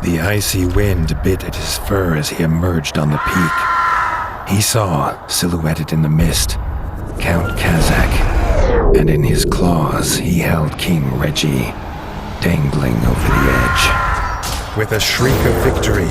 The icy wind bit at his fur as he emerged on the peak. He saw, silhouetted in the mist, Count Kazak, and in his claws he held King Reggie, dangling over the edge. With a shriek of victory,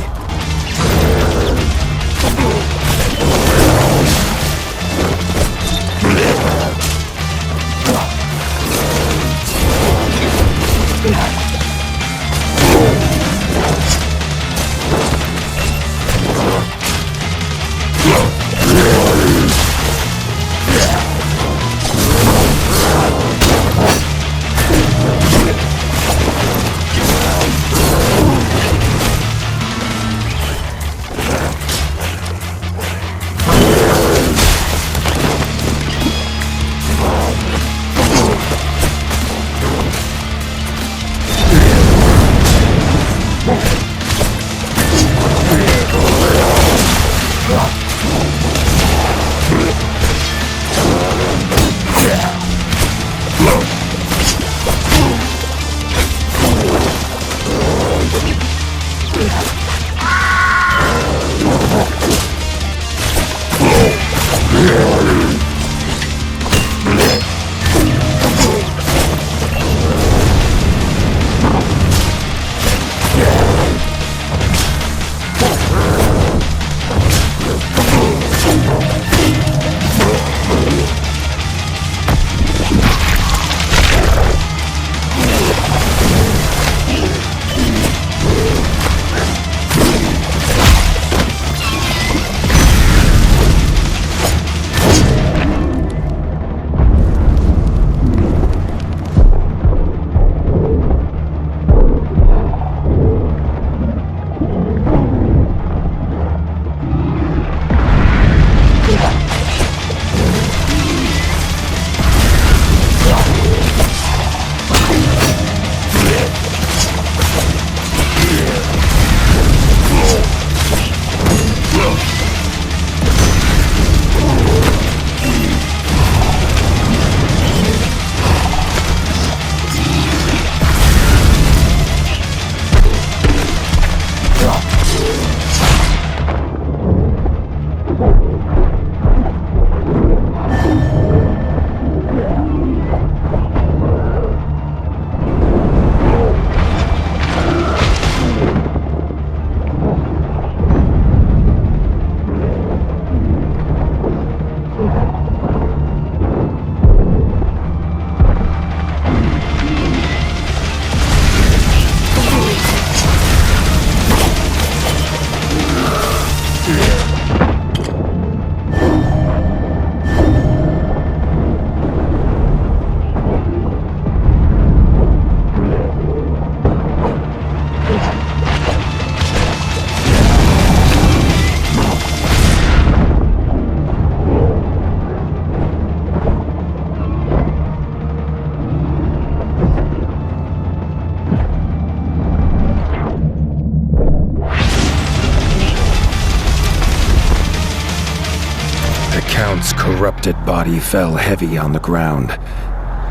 Count's corrupted body fell heavy on the ground.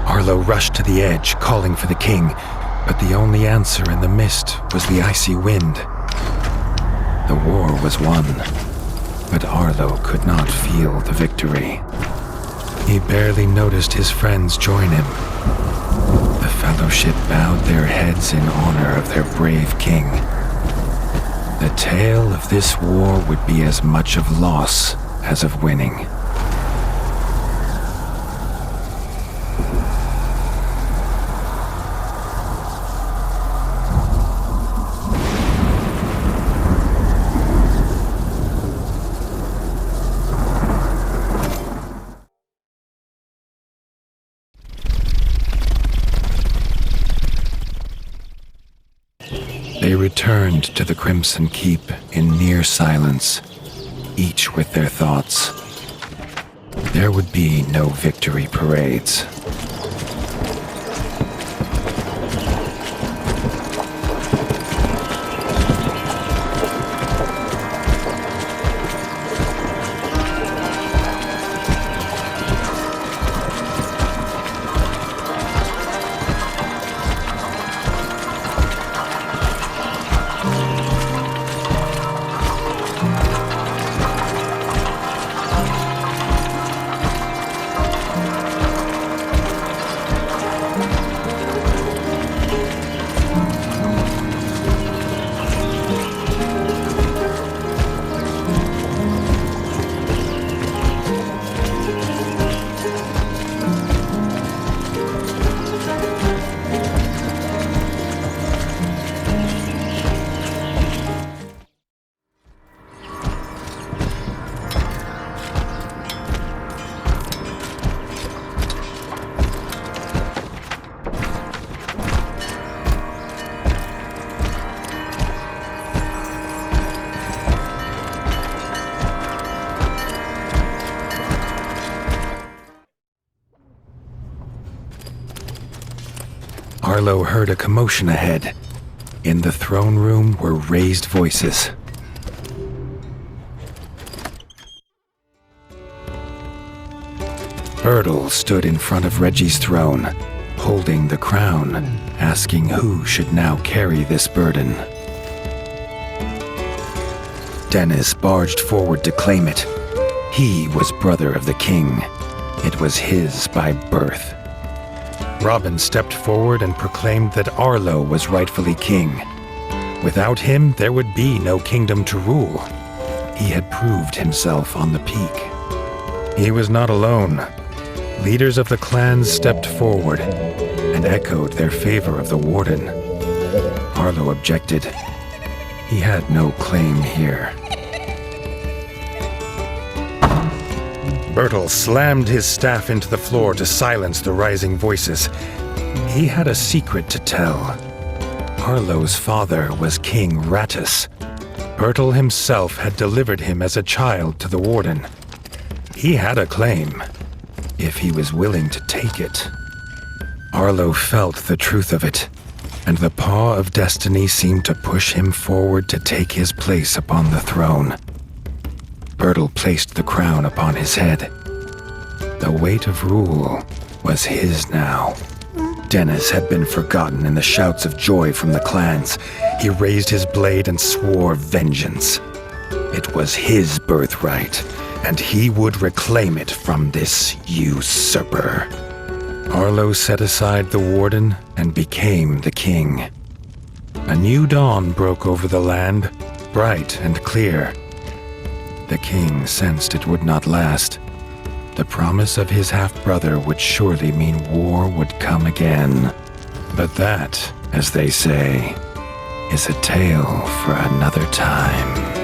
Arlo rushed to the edge, calling for the king, but the only answer in the mist was the icy wind. The war was won, but Arlo could not feel the victory. He barely noticed his friends join him. The Fellowship bowed their heads in honor of their brave king. The tale of this war would be as much of loss as of winning. They returned to the Crimson Keep in near silence, each with their thoughts. There would be no victory parades. Arlo heard a commotion ahead. In the throne room were raised voices. Bertil stood in front of Reggie's throne, holding the crown, asking who should now carry this burden. Dennis barged forward to claim it. He was brother of the king. It was his by birth. Robin stepped forward and proclaimed that Arlo was rightfully king. Without him, there would be no kingdom to rule. He had proved himself on the peak. He was not alone. Leaders of the clans stepped forward and echoed their favor of the warden. Arlo objected. He had no claim here. Bertil slammed his staff into the floor to silence the rising voices. He had a secret to tell. Arlo's father was King Rattus. Bertil himself had delivered him as a child to the warden. He had a claim, if he was willing to take it. Arlo felt the truth of it, and the paw of destiny seemed to push him forward to take his place upon the throne. Bertil placed the crown upon his head. The weight of rule was his now. Dennis had been forgotten in the shouts of joy from the clans. He raised his blade and swore vengeance. It was his birthright, and he would reclaim it from this usurper. Arlo set aside the warden and became the king. A new dawn broke over the land, bright and clear. The king sensed it would not last. The promise of his half-brother would surely mean war would come again. But that, as they say, is a tale for another time.